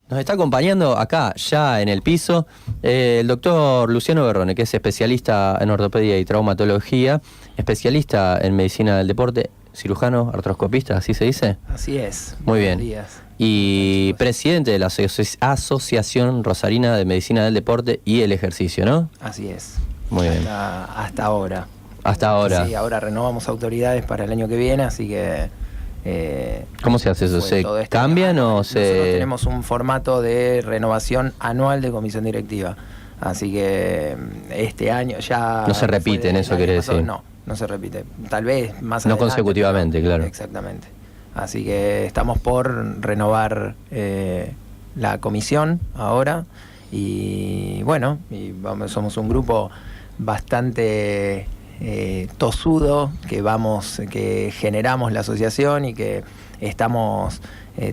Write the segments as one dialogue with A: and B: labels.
A: Nos está acompañando acá, ya en el piso, el doctor Luciano Berrone, que es especialista en ortopedia y traumatología, especialista en medicina del deporte, cirujano, artroscopista, ¿así se dice?
B: Así es.
A: Muy bien.
B: Buenos días.
A: Y presidente de la Asociación Rosarina de Medicina del Deporte y el Ejercicio, ¿no?
B: Así es.
A: Muy bien.
B: Hasta ahora.
A: Hasta ahora.
B: Sí, ahora renovamos autoridades para el año que viene, así que...
A: ¿Cómo se hace eso? ¿Se cambian o se...?
B: Nosotros tenemos un formato de renovación anual de comisión directiva. Así que este año ya...
A: No se repiten, eso quiere decir.
B: No se repite. Tal vez más
A: no
B: adelante. No
A: consecutivamente, claro.
B: Exactamente. Así que estamos por renovar la comisión ahora. Y bueno, somos un grupo bastante... tosudo, que generamos la asociación y que estamos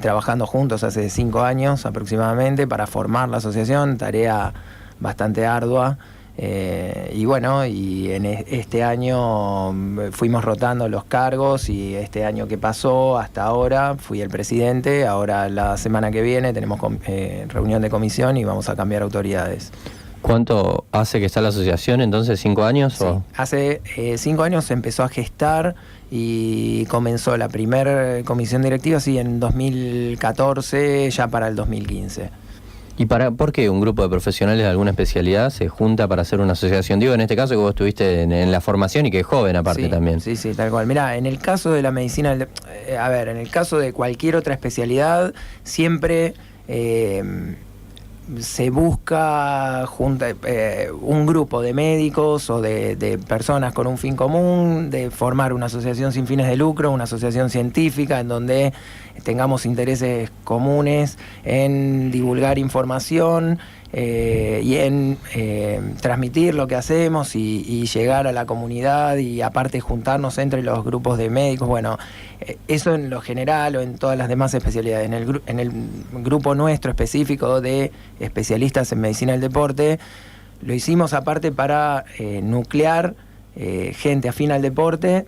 B: trabajando juntos hace 5 años aproximadamente para formar la asociación, tarea bastante ardua. Y bueno, y en este año fuimos rotando los cargos y este año que pasó hasta ahora fui el presidente. Ahora la semana que viene tenemos reunión de comisión y vamos a cambiar autoridades.
A: ¿Cuánto hace que está la asociación entonces? ¿5 años?
B: Sí,
A: ¿O?
B: hace 5 años se empezó a gestar y comenzó la primera comisión directiva, sí, en 2014, ya para el 2015.
A: ¿Y por qué un grupo de profesionales de alguna especialidad se junta para hacer una asociación? Digo, en este caso que vos estuviste en la formación y que es joven aparte también.
B: Sí, tal cual. Mirá, en el caso de la medicina, en el caso de cualquier otra especialidad, siempre... se busca un grupo de médicos o de personas con un fin común, de formar una asociación sin fines de lucro, una asociación científica en donde tengamos intereses comunes en divulgar información y en transmitir lo que hacemos y llegar a la comunidad y aparte juntarnos entre los grupos de médicos. Bueno, eso en lo general o en todas las demás especialidades. En el grupo nuestro específico de especialistas en medicina del deporte, lo hicimos aparte para nuclear gente afín al deporte,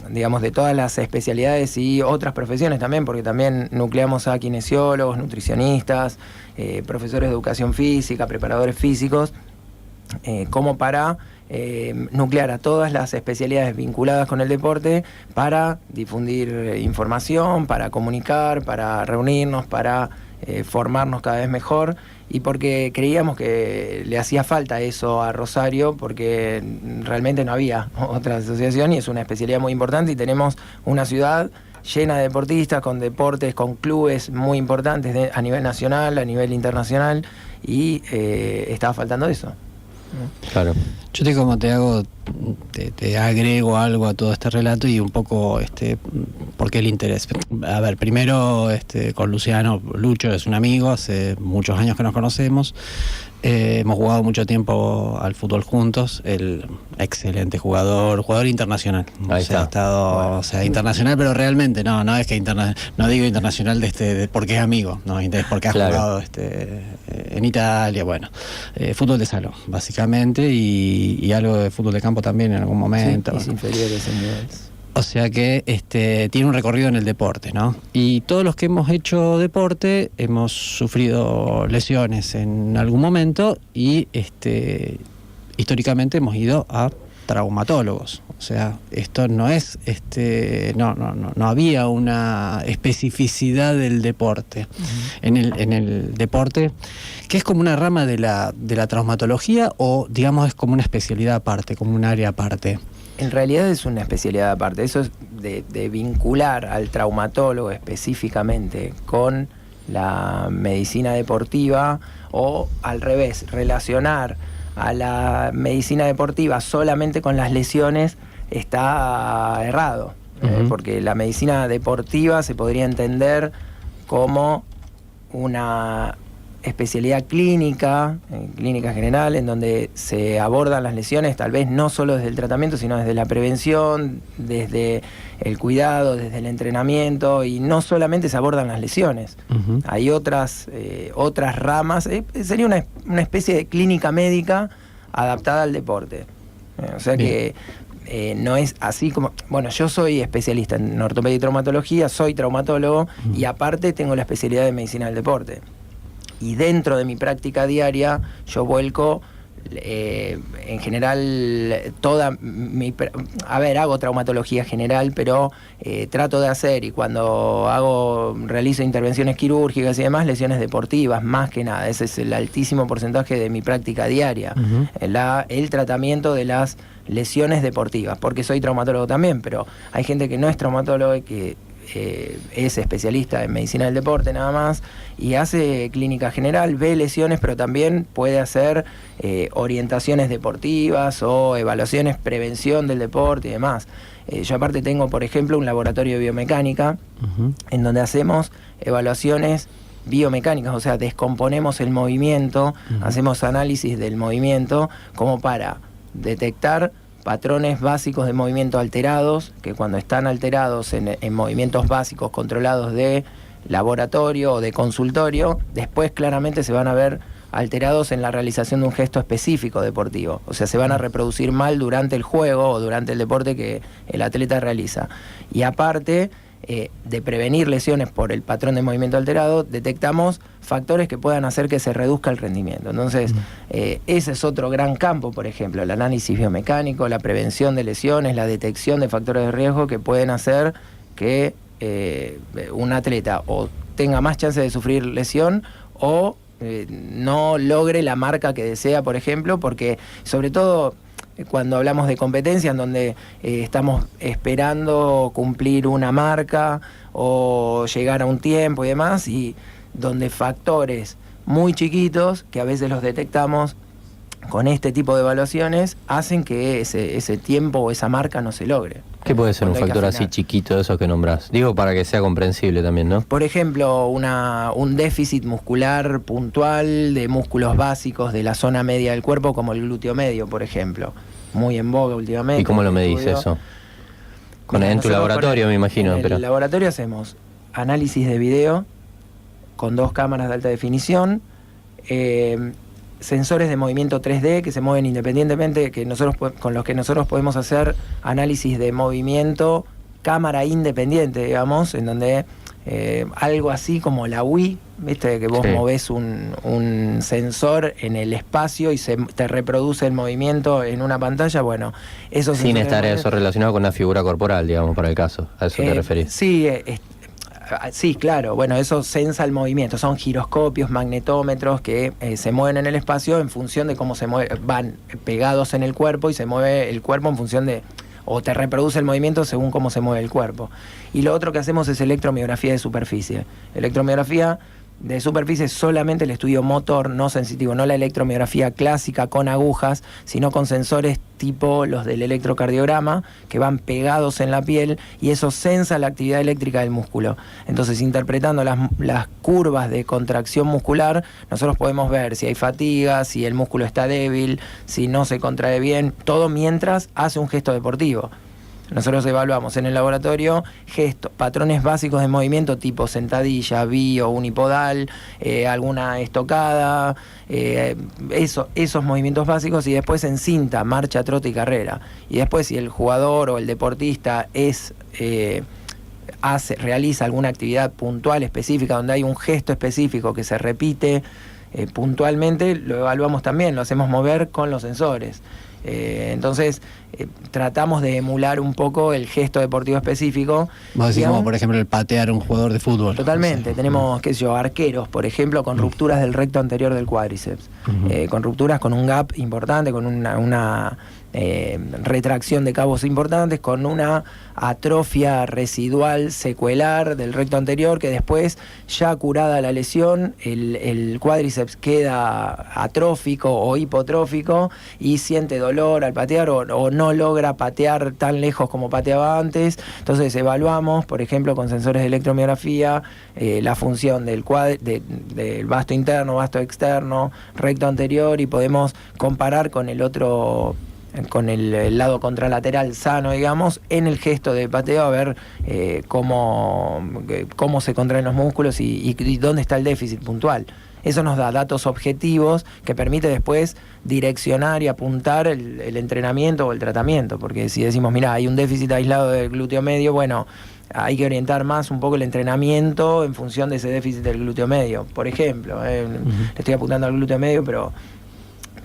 B: digamos de todas las especialidades y otras profesiones también, porque también nucleamos a kinesiólogos, nutricionistas, profesores de educación física, preparadores físicos, como para nuclear a todas las especialidades vinculadas con el deporte para difundir información, para comunicar, para reunirnos, para formarnos cada vez mejor, y porque creíamos que le hacía falta eso a Rosario, porque realmente no había otra asociación y es una especialidad muy importante y tenemos una ciudad llena de deportistas, con deportes, con clubes muy importantes a nivel nacional, a nivel internacional, y estaba faltando eso.
A: Claro.
C: Yo te agrego algo a todo este relato y un poco por qué el interés. A ver, primero con Lucho es un amigo, hace muchos años que nos conocemos. Hemos jugado mucho tiempo al fútbol juntos, el excelente jugador internacional.
A: Ahí está.
C: Ha estado, bueno. O sea, internacional, pero realmente no es que no digo internacional porque es amigo, no, es porque ha jugado en Italia, bueno, fútbol de salón, básicamente, y algo de fútbol de campo también en algún momento.
B: Sí, inferiores en niveles.
C: O sea que tiene un recorrido en el deporte, ¿no? Y todos los que hemos hecho deporte hemos sufrido lesiones en algún momento y históricamente hemos ido a traumatólogos. O sea, esto no es, no había una especificidad del deporte. En el deporte, que es como una rama de la traumatología o digamos es como una especialidad aparte, como un área aparte.
B: En realidad es una especialidad aparte. Eso es de vincular al traumatólogo específicamente con la medicina deportiva, o al revés, relacionar a la medicina deportiva solamente con las lesiones, está errado. Porque la medicina deportiva se podría entender como una especialidad clínica general, en donde se abordan las lesiones, tal vez no solo desde el tratamiento, sino desde la prevención, desde el cuidado, desde el entrenamiento, y no solamente se abordan las lesiones. Hay otras ramas, sería una especie de clínica médica adaptada al deporte. O sea que no es así como... Bueno, yo soy especialista en ortopedia y traumatología, soy traumatólogo y aparte tengo la especialidad de medicina del deporte. Y dentro de mi práctica diaria yo vuelco en general toda mi... hago traumatología general, pero trato de hacer, y cuando realizo intervenciones quirúrgicas y demás, lesiones deportivas, más que nada. Ese es el altísimo porcentaje de mi práctica diaria. El tratamiento de las lesiones deportivas, porque soy traumatólogo también, pero hay gente que no es traumatólogo y que es especialista en medicina del deporte nada más y hace clínica general, ve lesiones, pero también puede hacer orientaciones deportivas o evaluaciones, prevención del deporte y demás. Yo aparte tengo, por ejemplo, un laboratorio de biomecánica en donde hacemos evaluaciones biomecánicas, o sea, descomponemos el movimiento, hacemos análisis del movimiento como para detectar patrones básicos de movimiento alterados, que cuando están alterados en movimientos básicos controlados de laboratorio o de consultorio, después claramente se van a ver alterados en la realización de un gesto específico deportivo. O sea, se van a reproducir mal durante el juego o durante el deporte que el atleta realiza. Y aparte de prevenir lesiones por el patrón de movimiento alterado, detectamos factores que puedan hacer que se reduzca el rendimiento. Entonces, ese es otro gran campo, por ejemplo, el análisis biomecánico, la prevención de lesiones, la detección de factores de riesgo que pueden hacer que un atleta o tenga más chance de sufrir lesión o no logre la marca que desea, por ejemplo, porque sobre todo cuando hablamos de competencia en donde estamos esperando cumplir una marca o llegar a un tiempo y demás, y donde factores muy chiquitos, que a veces los detectamos con este tipo de evaluaciones, hacen que ese tiempo o esa marca no se logre.
A: ¿Qué puede ser un factor así chiquito de esos que nombrás? Digo, para que sea comprensible también, ¿no?
B: Por ejemplo, un déficit muscular puntual de músculos básicos de la zona media del cuerpo, como el glúteo medio, por ejemplo. Muy en boga últimamente.
A: ¿Y cómo lo medís eso? En tu laboratorio, me imagino.
B: En el laboratorio hacemos análisis de video con 2 cámaras de alta definición, sensores de movimiento 3D que se mueven independientemente, con los que nosotros podemos hacer análisis de movimiento, cámara independiente, digamos, en donde algo así como la Wii, ¿viste? Que vos movés un sensor en el espacio y te reproduce el movimiento en una pantalla. Bueno, eso
A: sin estar eso relacionado con la figura corporal, digamos, para el caso. ¿A eso te referís?
B: Sí, sí, claro. Bueno, eso sensa el movimiento. Son giroscopios, magnetómetros que se mueven en el espacio en función de cómo se mueve. Van pegados en el cuerpo y se mueve el cuerpo en función de... o te reproduce el movimiento según cómo se mueve el cuerpo. Y lo otro que hacemos es electromiografía de superficie. Electromiografía de superficie es solamente el estudio motor, no sensitivo, no la electromiografía clásica con agujas, sino con sensores tipo los del electrocardiograma, que van pegados en la piel, y eso sensa la actividad eléctrica del músculo. Entonces, interpretando las curvas de contracción muscular, nosotros podemos ver si hay fatiga, si el músculo está débil, si no se contrae bien, todo mientras hace un gesto deportivo. Nosotros evaluamos en el laboratorio patrones básicos de movimiento tipo sentadilla, bio, unipodal, alguna estocada, esos movimientos básicos, y después en cinta, marcha, trote y carrera. Y después si el jugador o el deportista realiza alguna actividad puntual específica donde hay un gesto específico que se repite puntualmente, lo evaluamos también, lo hacemos mover con los sensores. Entonces tratamos de emular un poco el gesto deportivo específico.
C: Vos decís como por ejemplo el patear a un jugador de fútbol.
B: Totalmente, tenemos arqueros, por ejemplo, con rupturas del recto anterior del cuádriceps, con rupturas con un gap importante, con una retracción de cabos importantes, con una atrofia residual secuelar del recto anterior, que después, ya curada la lesión, el cuádriceps queda atrófico o hipotrófico y siente dolor al patear o no logra patear tan lejos como pateaba antes. Entonces evaluamos, por ejemplo, con sensores de electromiografía, la función del vasto interno, vasto externo, recto anterior, y podemos comparar con el otro, con el lado contralateral sano, digamos, en el gesto de pateo, a ver cómo se contraen los músculos y dónde está el déficit puntual. Eso nos da datos objetivos que permite después direccionar y apuntar el entrenamiento o el tratamiento, porque si decimos, mira, hay un déficit aislado del glúteo medio, bueno, hay que orientar más un poco el entrenamiento en función de ese déficit del glúteo medio. Por ejemplo, le estoy apuntando al glúteo medio, pero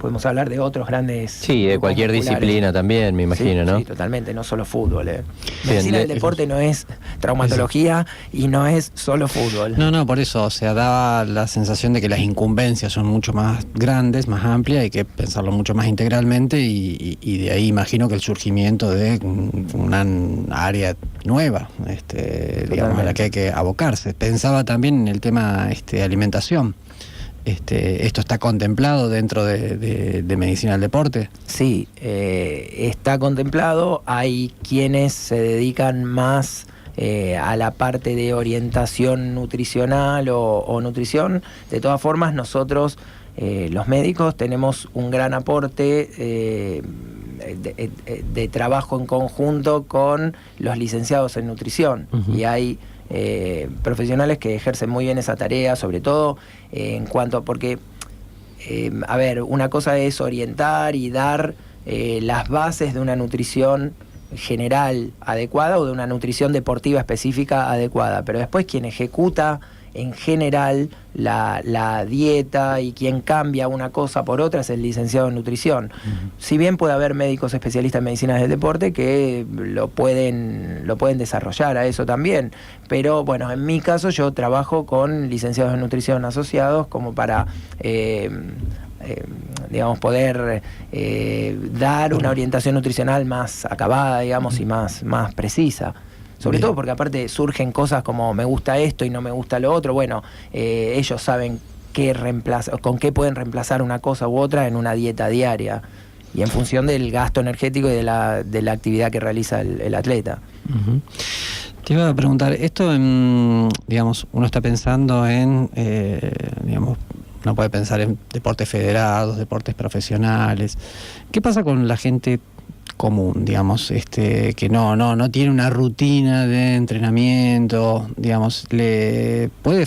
B: podemos hablar de otros grandes...
A: Sí, de cualquier disciplina también, me imagino,
B: sí,
A: ¿no?
B: Sí, totalmente, no solo fútbol.
A: Bien,
B: Medicina del deporte no es traumatología y no es solo fútbol.
C: No, por eso, o sea, daba la sensación de que las incumbencias son mucho más grandes, más amplias, hay que pensarlo mucho más integralmente y de ahí imagino que el surgimiento de una área nueva, digamos, a la que hay que abocarse. Pensaba también en el tema alimentación. ¿Esto está contemplado dentro de medicina del deporte?
B: Sí, está contemplado. Hay quienes se dedican más a la parte de orientación nutricional o nutrición. De todas formas, nosotros, los médicos, tenemos un gran aporte de trabajo en conjunto con los licenciados en nutrición. Y hay profesionales que ejercen muy bien esa tarea, sobre todo en cuanto, porque a ver, una cosa es orientar y dar las bases de una nutrición general adecuada o de una nutrición deportiva específica adecuada, pero después quien ejecuta en general la dieta y quien cambia una cosa por otra es el licenciado en nutrición. Si bien puede haber médicos especialistas en medicina del deporte que lo pueden desarrollar a eso también, pero bueno, en mi caso yo trabajo con licenciados en nutrición asociados como para digamos, poder dar una orientación nutricional más acabada, digamos, y más precisa. Sobre todo porque aparte surgen cosas como me gusta esto y no me gusta lo otro. Bueno, ellos saben con qué pueden reemplazar una cosa u otra en una dieta diaria y en función del gasto energético y de la actividad que realiza el atleta.
C: Te iba a preguntar, esto digamos, uno está pensando en, digamos, uno puede pensar en deportes federados, deportes profesionales. ¿Qué pasa con la gente común, digamos, que no tiene una rutina de entrenamiento, digamos, le puede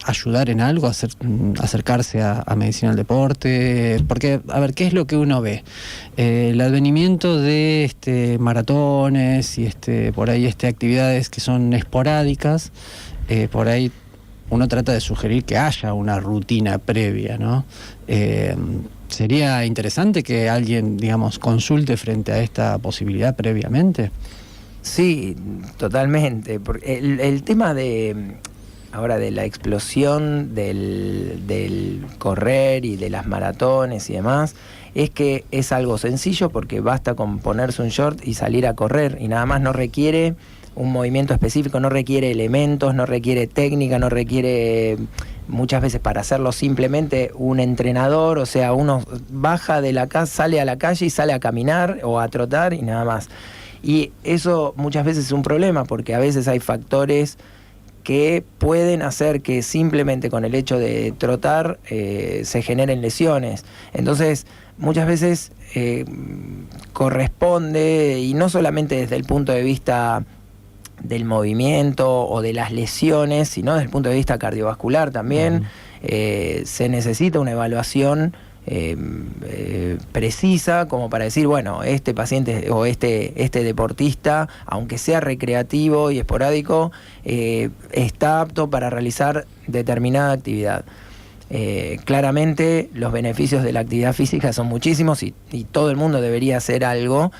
C: ayudar en algo a acercarse a medicina del deporte? Porque, a ver, ¿qué es lo que uno ve? El advenimiento de maratones y por ahí actividades que son esporádicas, por ahí uno trata de sugerir que haya una rutina previa, ¿no? ¿Sería interesante que alguien, digamos, consulte frente a esta posibilidad previamente?
B: Sí, totalmente. Porque el tema ahora de la explosión del correr y de las maratones y demás, es que es algo sencillo porque basta con ponerse un short y salir a correr y nada más, no requiere un movimiento específico, no requiere elementos, no requiere técnica, no requiere muchas veces para hacerlo simplemente un entrenador, o sea, uno baja de la casa, sale a la calle y sale a caminar o a trotar y nada más. Y eso muchas veces es un problema porque a veces hay factores que pueden hacer que simplemente con el hecho de trotar se generen lesiones. Entonces, muchas veces corresponde, y no solamente desde el punto de vista del movimiento o de las lesiones, sino desde el punto de vista cardiovascular también, se necesita una evaluación precisa como para decir, bueno, este paciente o este deportista, aunque sea recreativo y esporádico, está apto para realizar determinada actividad. Claramente los beneficios de la actividad física son muchísimos y todo el mundo debería hacer algo,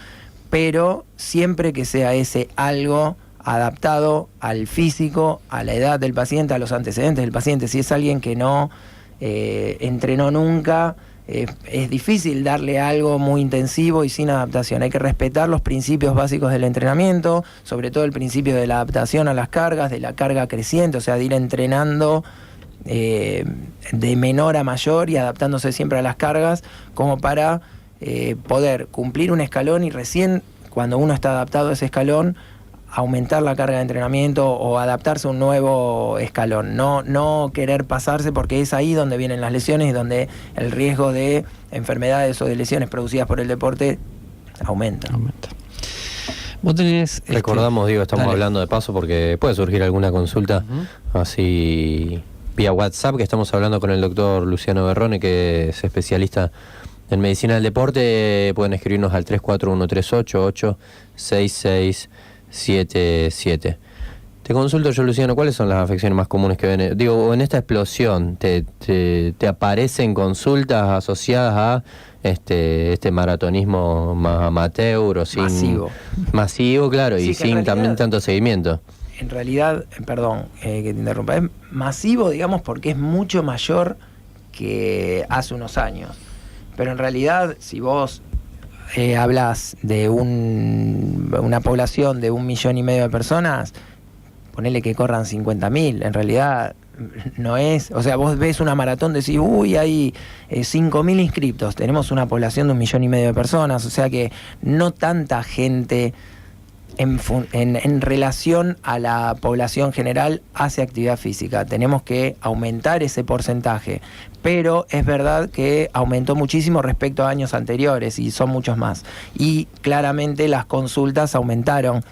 B: pero siempre que sea ese algo adaptado al físico, a la edad del paciente, a los antecedentes del paciente. Si es alguien que no entrenó nunca, es difícil darle algo muy intensivo y sin adaptación. Hay que respetar los principios básicos del entrenamiento, sobre todo el principio de la adaptación a las cargas, de la carga creciente, o sea, de ir entrenando de menor a mayor y adaptándose siempre a las cargas, como para poder cumplir un escalón y recién cuando uno está adaptado a ese escalón, aumentar la carga de entrenamiento o adaptarse a un nuevo escalón, no querer pasarse, porque es ahí donde vienen las lesiones y donde el riesgo de enfermedades o de lesiones producidas por el deporte aumenta.
C: Vos tenés...
A: Recordamos, estamos hablando de paso porque puede surgir alguna consulta, así vía WhatsApp, que estamos hablando con el doctor Luciano Berrone, que es especialista en medicina del deporte. Pueden escribirnos al 341-388-6677. Te consulto yo, Luciano, ¿cuáles son las afecciones más comunes que ven? Digo, en esta explosión, ¿te aparecen consultas asociadas a este maratonismo más amateur o sin... Masivo, claro, sí, y sin realidad, también tanto seguimiento?
B: En realidad, perdón que te interrumpa, es masivo, digamos, porque es mucho mayor que hace unos años. Pero en realidad, si vos hablas de una población de 1,5 millones de personas, ponele que corran 50.000, en realidad no es, o sea, vos ves una maratón, decís, uy, hay 5.000 inscriptos, tenemos una población de 1,5 millones de personas, o sea que no tanta gente en relación a la población general hace actividad física. Tenemos que aumentar ese porcentaje, pero es verdad que aumentó muchísimo respecto a años anteriores y son muchos más, y claramente las consultas aumentaron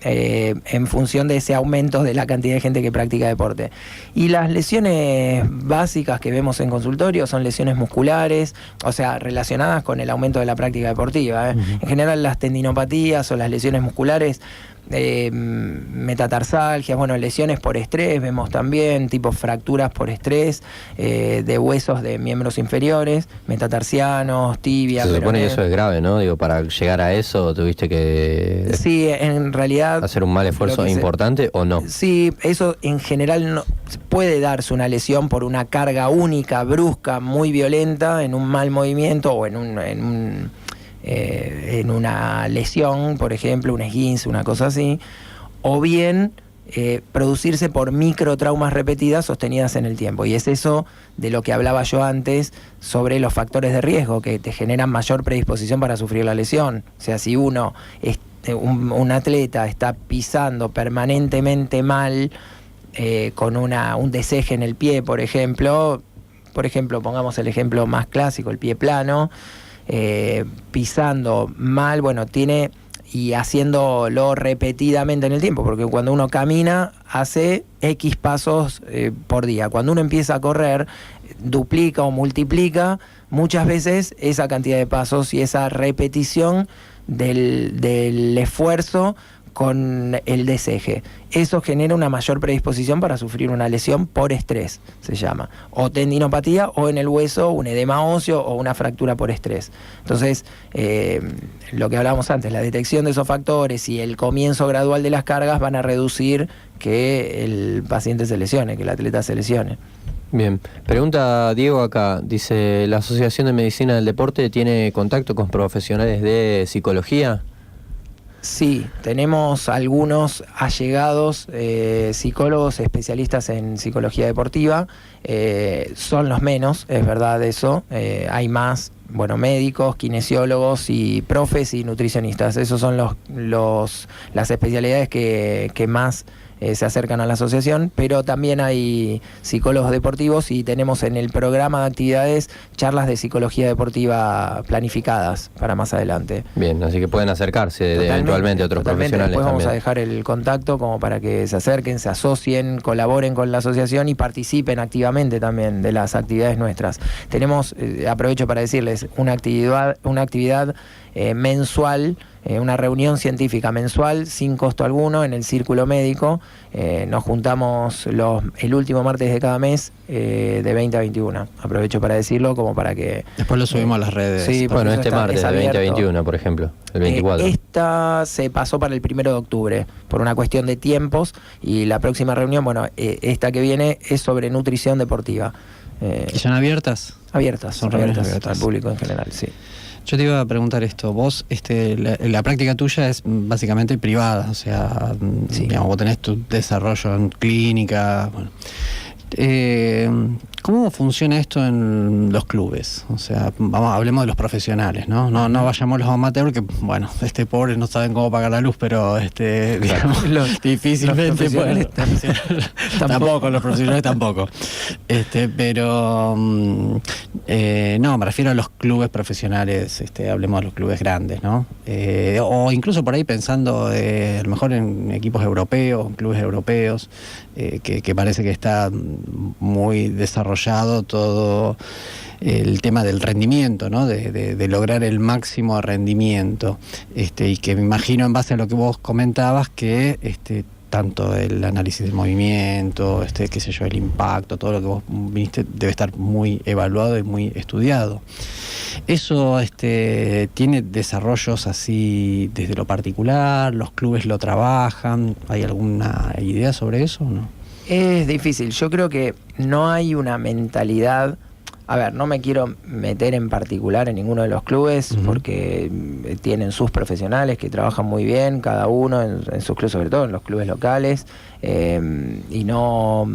B: en función de ese aumento de la cantidad de gente que practica deporte. Y las lesiones básicas que vemos en consultorio son lesiones musculares, o sea, relacionadas con el aumento de la práctica deportiva. En general, las tendinopatías o las lesiones musculares, metatarsalgias, bueno, lesiones por estrés, vemos también tipo fracturas por estrés de huesos de miembros inferiores, metatarsianos, tibia.
A: Se supone que eso es grave, ¿no? Digo, para llegar a eso tuviste que...
B: Sí, en realidad...
A: ¿Hacer un mal esfuerzo importante o no?
B: Sí, eso en general no, puede darse una lesión por una carga única, brusca, muy violenta, en un mal movimiento o en una lesión, por ejemplo, un esguince, una cosa así, o bien producirse por microtraumas repetidas sostenidas en el tiempo. Y es eso de lo que hablaba yo antes sobre los factores de riesgo que te generan mayor predisposición para sufrir la lesión. O sea, si un atleta está pisando permanentemente mal con un deseje en el pie, por ejemplo, pongamos el ejemplo más clásico, el pie plano, pisando mal, bueno, tiene, y haciéndolo repetidamente en el tiempo, porque cuando uno camina hace X pasos por día. Cuando uno empieza a correr, duplica o multiplica muchas veces esa cantidad de pasos y esa repetición del esfuerzo con el deseje. Eso genera una mayor predisposición para sufrir una lesión por estrés, se llama, o tendinopatía, o en el hueso un edema óseo o una fractura por estrés. Entonces, lo que hablábamos antes, la detección de esos factores y el comienzo gradual de las cargas van a reducir que el paciente se lesione, que el atleta se lesione.
A: Bien, pregunta Diego acá, dice, ¿la Asociación de Medicina del Deporte tiene contacto con profesionales de psicología?
B: Sí, tenemos algunos allegados psicólogos especialistas en psicología deportiva, son los menos, es verdad eso, hay más, bueno, médicos, kinesiólogos y profes y nutricionistas, esos son las especialidades que más se acercan a la asociación, pero también hay psicólogos deportivos y tenemos en el programa de actividades charlas de psicología deportiva planificadas para más adelante.
A: Bien, así que pueden acercarse eventualmente a otros profesionales.
B: Después vamos
A: también
B: a dejar el contacto como para que se acerquen, se asocien, colaboren con la asociación y participen activamente también de las actividades nuestras. Tenemos, aprovecho para decirles, una actividad mensual, una reunión científica mensual sin costo alguno en el Círculo Médico. Nos juntamos el último martes de cada mes de 20 a 21. Aprovecho para decirlo como para que...
C: Después lo subimos a las redes.
B: Sí,
A: bueno, este martes de 20 a 21, por ejemplo, el 24.
B: Esta se pasó para el 1 de octubre por una cuestión de tiempos y la próxima reunión, bueno, esta que viene es sobre nutrición deportiva.
C: ¿Y son abiertas?
B: Abiertas, son abiertas al público en general, sí.
C: Yo te iba a preguntar esto, vos, la práctica tuya es básicamente privada, o sea, sí, digamos, vos tenés tu desarrollo en clínica, bueno. ¿Cómo funciona esto en los clubes? O sea, hablemos de los profesionales, ¿no? No vayamos a los amateurs, que, bueno, pobres no saben cómo pagar la luz, pero digamos, difícilmente pueden. Tampoco, los profesionales tampoco. Pero no, me refiero a los clubes profesionales, hablemos de los clubes grandes, ¿no? O incluso por ahí pensando a lo mejor en equipos europeos, clubes europeos, que parece que está muy desarrollado todo el tema del rendimiento, ¿no? De lograr el máximo rendimiento, y que me imagino, en base a lo que vos comentabas, que tanto el análisis del movimiento, qué sé yo, el impacto, todo lo que vos viniste debe estar muy evaluado y muy estudiado. ¿Eso tiene desarrollos así desde lo particular? ¿Los clubes lo trabajan? ¿Hay alguna idea sobre eso o no?
B: Es difícil. Yo creo que no hay una mentalidad. A ver, no me quiero meter en particular en ninguno de los clubes, porque tienen sus profesionales que trabajan muy bien, cada uno en sus clubes, sobre todo en los clubes locales, y no,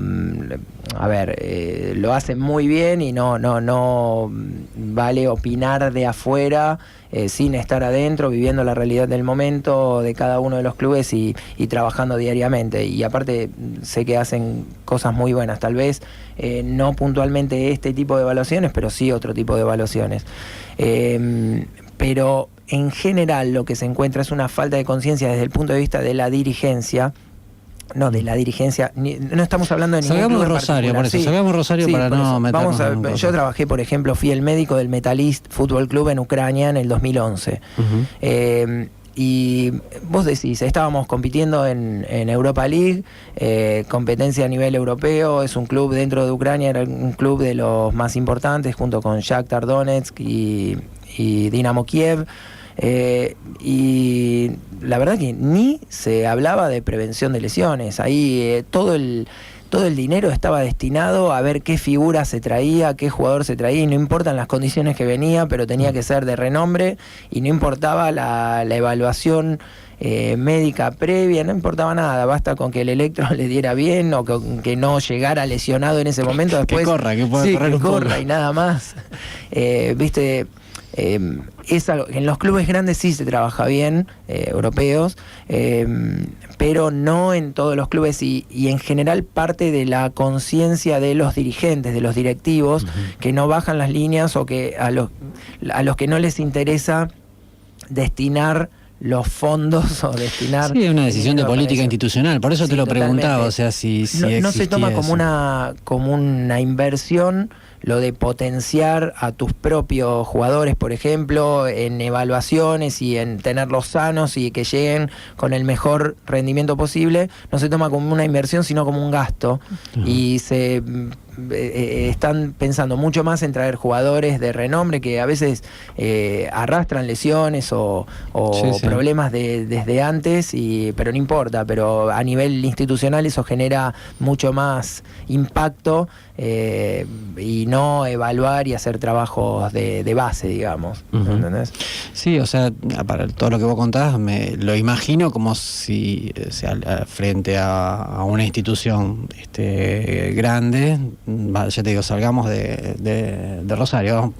B: a ver, lo hacen muy bien y no vale opinar de afuera sin estar adentro, viviendo la realidad del momento de cada uno de los clubes y trabajando diariamente. Y aparte sé que hacen cosas muy buenas, tal vez no puntualmente este tipo de evaluaciones, pero sí otro tipo de evaluaciones. Pero en general lo que se encuentra es una falta de conciencia desde el punto de vista de la dirigencia. No, de la dirigencia, no estamos hablando de ningún
C: Salgamos
B: club
C: de Rosario,
B: por eso. Sí,
C: salgamos de Rosario para no meternos.
B: Yo trabajé, por ejemplo, fui el médico del Metalist Fútbol Club en Ucrania en el 2011. Y vos decís, estábamos compitiendo en Europa League, competencia a nivel europeo, es un club dentro de Ucrania, era un club de los más importantes, junto con Shakhtar Donetsk y Dinamo Kiev. Y la verdad que ni se hablaba de prevención de lesiones. Ahí todo el dinero estaba destinado a ver qué figura se traía, qué jugador se traía, y no importan las condiciones que venía, pero tenía que ser de renombre, y no importaba la evaluación médica previa, no importaba nada, basta con que el electro le diera bien o que no llegara lesionado en ese momento, después
C: que corra, que pueda correr,
B: que corra y nada más. Viste, es algo, en los clubes grandes sí se trabaja bien, europeos, pero no en todos los clubes, y en general parte de la conciencia de los dirigentes, de los directivos, que no bajan las líneas, o que a los que no les interesa destinar los fondos o destinar...
C: Sí, es una decisión de política institucional, por eso sí, te lo preguntaba, o sea, si
B: no se toma como una inversión lo de potenciar a tus propios jugadores, por ejemplo, en evaluaciones y en tenerlos sanos y que lleguen con el mejor rendimiento posible. No se toma como una inversión, sino como un gasto. Y se están pensando mucho más en traer jugadores de renombre que a veces arrastran lesiones o problemas desde antes, pero no importa, pero a nivel institucional eso genera mucho más impacto, y no evaluar y hacer trabajos de base, digamos. ¿Entendés?
C: Sí, o sea, para todo lo que vos contás, me lo imagino como si, o sea, frente a una institución grande, ya te digo, salgamos de Rosario,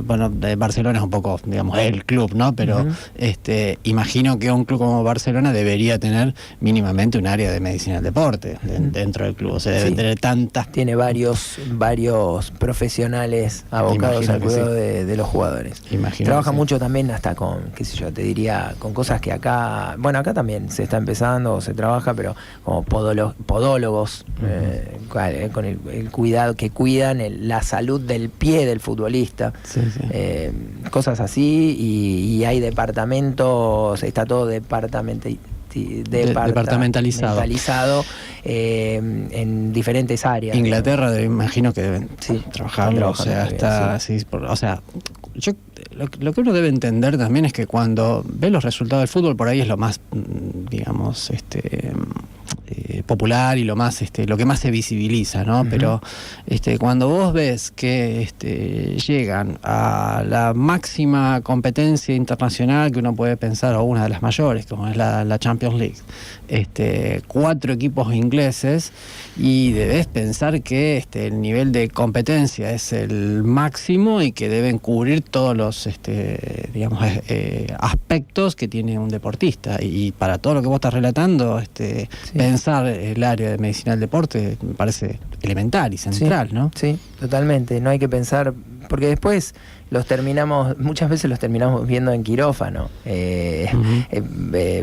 C: bueno, de Barcelona es un poco, digamos, el club, ¿no? Pero imagino que un club como Barcelona debería tener mínimamente un área de medicina del deporte dentro del club, o sea, debe tener tantas...
B: Tiene varios profesionales abocados al cuidado de los jugadores. Trabaja mucho también hasta con, qué sé yo, te diría, con cosas que acá, bueno, acá también se está empezando o se trabaja, pero como podólogos, con el cuidado, que cuidan la salud del pie del futbolista. Cosas así, y hay departamentos, está todo departamentalizado en diferentes áreas.
C: Inglaterra, imagino que deben trabajarlo, o sea, yo lo que uno debe entender también es que cuando ve los resultados del fútbol, por ahí es lo más, digamos, popular y lo que más se visibiliza, ¿no? Pero cuando vos ves que llegan a la máxima competencia internacional que uno puede pensar, o una de las mayores, como es la Champions League, 4 equipos ingleses, y debes pensar que el nivel de competencia es el máximo y que deben cubrir todos los aspectos que tiene un deportista. Y para todo lo que vos estás relatando, pensar el área de medicina del deporte me parece elemental y central, ¿no? Sí,
B: totalmente. No hay que pensar, porque después muchas veces los terminamos viendo en quirófano.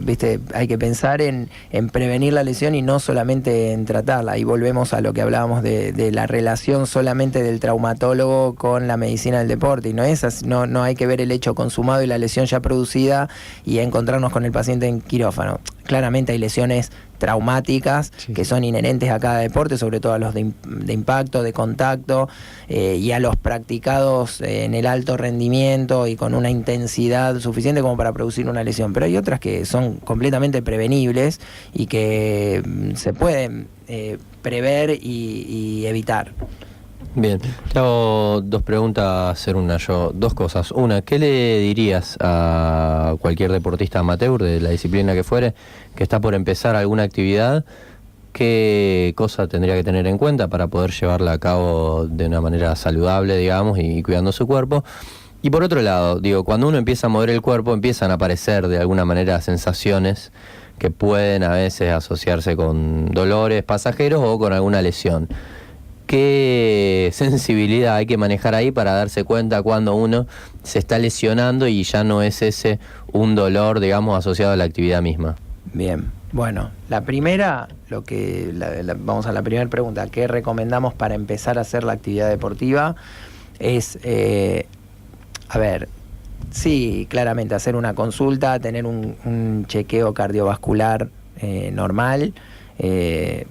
B: ¿Viste? Hay que pensar en prevenir la lesión y no solamente en tratarla. Y volvemos a lo que hablábamos de la relación solamente del traumatólogo con la medicina del deporte. Y no hay que ver el hecho consumado y la lesión ya producida y encontrarnos con el paciente en quirófano. Claramente hay lesiones traumáticas que son inherentes a cada deporte, sobre todo a los de impacto, de contacto, y a los practicados en el alto rendimiento y con una intensidad suficiente como para producir una lesión. Pero hay otras que son completamente prevenibles y que se pueden prever y evitar.
A: Bien, te hago 2 preguntas, hacer una yo. 2 cosas. Una, ¿qué le dirías a cualquier deportista amateur de la disciplina que fuere, que está por empezar alguna actividad? ¿Qué cosa tendría que tener en cuenta para poder llevarla a cabo de una manera saludable, digamos, y cuidando su cuerpo? Y por otro lado, cuando uno empieza a mover el cuerpo, empiezan a aparecer de alguna manera sensaciones que pueden a veces asociarse con dolores pasajeros o con alguna lesión. ¿Qué sensibilidad hay que manejar ahí para darse cuenta cuando uno se está lesionando y ya no es un dolor, digamos, asociado a la actividad misma?
B: Bien, bueno, la primera, vamos a la primera pregunta, ¿qué recomendamos para empezar a hacer la actividad deportiva? Es, sí, claramente hacer una consulta, tener un chequeo cardiovascular normal,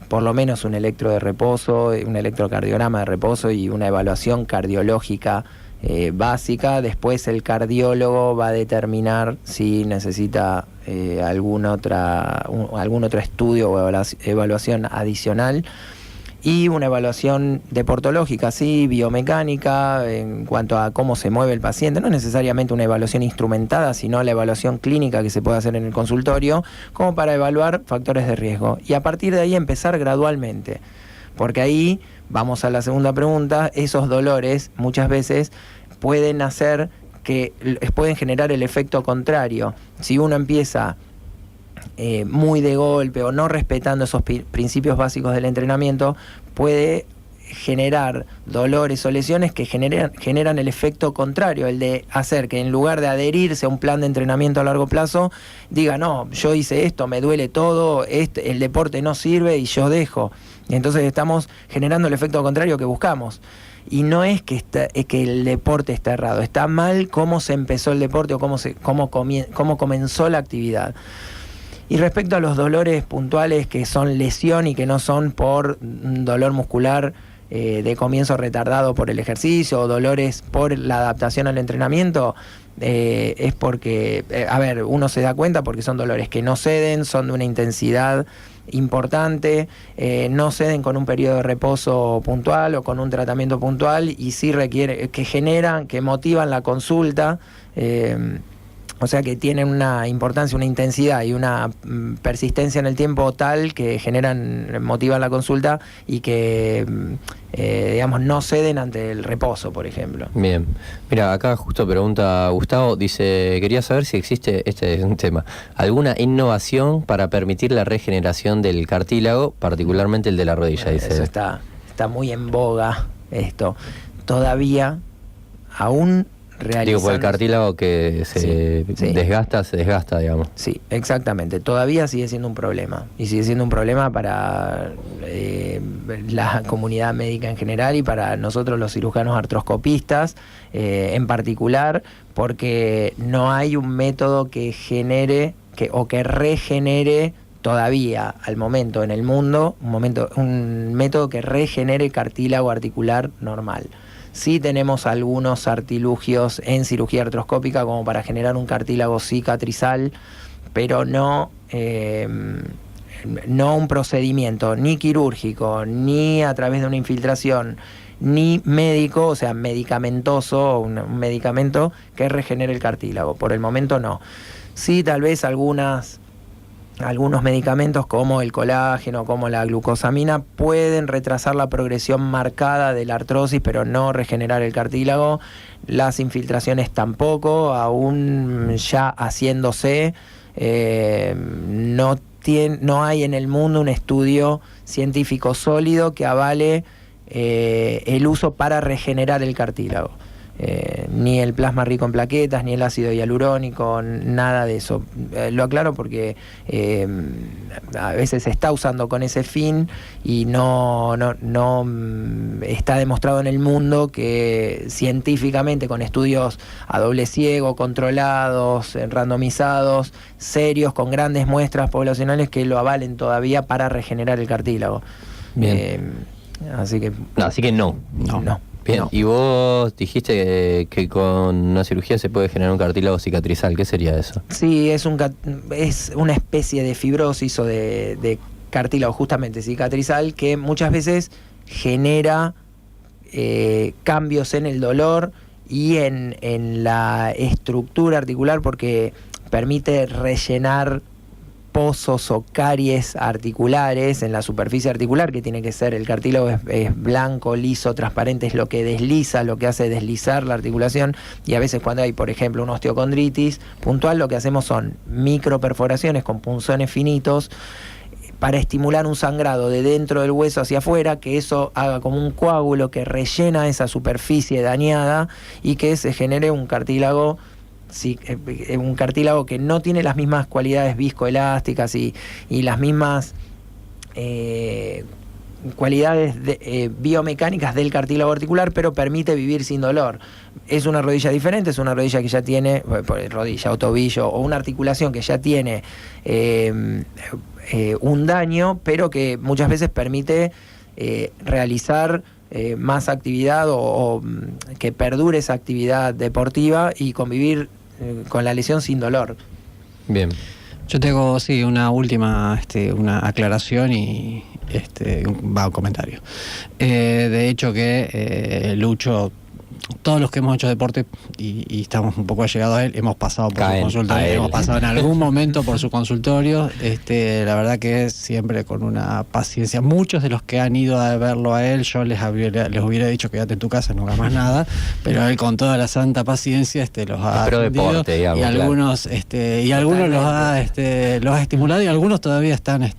B: por lo menos un electro de reposo, un electrocardiograma de reposo y una evaluación cardiológica básica. Después el cardiólogo va a determinar si necesita algún otro estudio o evaluación adicional. Y una evaluación deportológica, sí, biomecánica, en cuanto a cómo se mueve el paciente, no necesariamente una evaluación instrumentada, sino la evaluación clínica que se puede hacer en el consultorio, como para evaluar factores de riesgo. Y a partir de ahí empezar gradualmente, porque ahí, vamos a la segunda pregunta, esos dolores muchas veces pueden pueden generar el efecto contrario. Si uno empieza muy de golpe o no respetando esos principios básicos del entrenamiento, puede generar dolores o lesiones que generan el efecto contrario, el de hacer que en lugar de adherirse a un plan de entrenamiento a largo plazo, diga, no, yo hice esto, me duele todo, el deporte no sirve y yo dejo. Y entonces estamos generando el efecto contrario que buscamos. Y no es que el deporte está errado, está mal cómo se empezó el deporte o cómo comenzó la actividad. Y respecto a los dolores puntuales que son lesión y que no son por dolor muscular de comienzo retardado por el ejercicio o dolores por la adaptación al entrenamiento, es porque, uno se da cuenta porque son dolores que no ceden, son de una intensidad importante, no ceden con un periodo de reposo puntual o con un tratamiento puntual y sí que motivan la consulta. O sea que tienen una importancia, una intensidad y una persistencia en el tiempo tal que motivan la consulta y que, no ceden ante el reposo, por ejemplo.
A: Bien. Mira, acá justo pregunta Gustavo, dice, quería saber si existe, este es un tema, alguna innovación para permitir la regeneración del cartílago, particularmente el de la rodilla, dice.
B: Eso está muy en boga, esto. Todavía, aún realizando.
A: Por el cartílago que se desgasta, digamos.
B: Sí, exactamente. Todavía sigue siendo un problema. Y sigue siendo un problema para la comunidad médica en general y para nosotros los cirujanos artroscopistas en particular, porque no hay un método que regenere todavía al momento en el mundo, un método que regenere cartílago articular normal. Sí tenemos algunos artilugios en cirugía artroscópica como para generar un cartílago cicatrizal, pero no no un procedimiento ni quirúrgico, ni a través de una infiltración, ni médico, o sea, medicamentoso, un medicamento que regenere el cartílago. Por el momento no. Sí, tal vez algunos medicamentos como el colágeno, como la glucosamina, pueden retrasar la progresión marcada de la artrosis, pero no regenerar el cartílago. Las infiltraciones tampoco, aún ya haciéndose, no hay en el mundo un estudio científico sólido que avale el uso para regenerar el cartílago. Ni el plasma rico en plaquetas, ni el ácido hialurónico, nada de eso. Lo aclaro porque a veces se está usando con ese fin y no está demostrado en el mundo que científicamente, con estudios a doble ciego, controlados, randomizados, serios, con grandes muestras poblacionales, que lo avalen todavía para regenerar el cartílago. Así que
A: no. Bien, no. Y vos dijiste que con una cirugía se puede generar un cartílago cicatrizal. ¿Qué sería eso? Sí, es una especie de fibrosis o de cartílago justamente cicatrizal que muchas veces genera cambios en el dolor y en la estructura articular, porque permite rellenar pozos o caries articulares en la superficie articular, que tiene que ser, el cartílago es blanco, liso, transparente, es lo que desliza, lo que hace deslizar la articulación, y a veces cuando hay, por ejemplo, una osteocondritis puntual, lo que hacemos son microperforaciones con punzones finitos para estimular un sangrado de dentro del hueso hacia afuera, que eso haga como un coágulo que rellena esa superficie dañada y que se genere un cartílago. Sí, un cartílago que no tiene las mismas cualidades viscoelásticas y las mismas cualidades biomecánicas del cartílago articular, pero permite vivir sin dolor. Es una rodilla diferente, es una rodilla que ya tiene, rodilla o tobillo, o una articulación que ya tiene un daño, pero que muchas veces permite realizar más actividad o que perdure esa actividad deportiva y convivir con la lesión sin dolor. Bien.
C: Yo tengo, una última una aclaración y un comentario. De hecho que Lucho, todos los que hemos hecho deporte y estamos un poco allegados a él, hemos pasado por su consultorio, hemos pasado en algún momento por su consultorio. La verdad que siempre con una paciencia. Muchos de los que han ido a verlo a él, yo les hubiera dicho quédate en tu casa, no hagas más nada, pero él con toda la santa paciencia los ha atendido, deporte, digamos, y algunos y algunos los ha estimulado, y algunos todavía están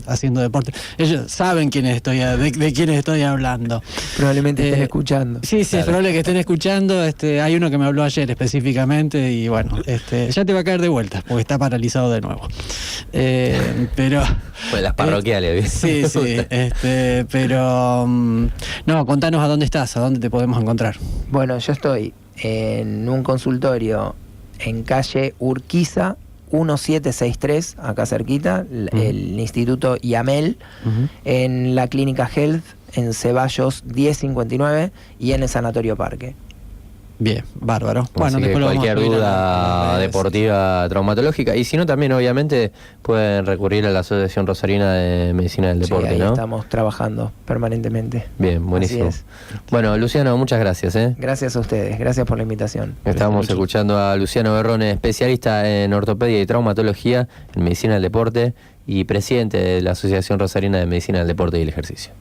C: haciendo deporte. Ellos saben de quiénes estoy hablando.
B: Probablemente estén escuchando.
C: Sí, claro. Probable que estén escuchando. Hay uno que me habló ayer específicamente y bueno, ya te va a caer de vuelta porque está paralizado de nuevo. Pero
A: pues las parroquiales.
C: Sí. Pero no, contanos a dónde estás, a dónde te podemos encontrar.
B: Bueno, yo estoy en un consultorio en calle Urquiza 1763, acá cerquita, el Instituto IAMEL, en la Clínica Health en Ceballos 1059 y en el Sanatorio Parque.
C: Bien, bárbaro.
A: Bueno, así que cualquier duda deportiva, traumatológica, y si no, también obviamente pueden recurrir a la Asociación Rosarina de Medicina del Deporte,
B: ahí
A: ¿no?
B: Estamos trabajando permanentemente.
A: Bien, buenísimo. Bueno, Luciano, muchas gracias.
B: Gracias a ustedes, gracias por la invitación.
A: Estamos escuchando a Luciano Berrone, especialista en ortopedia y traumatología en Medicina del Deporte y presidente de la Asociación Rosarina de Medicina del Deporte y el Ejercicio.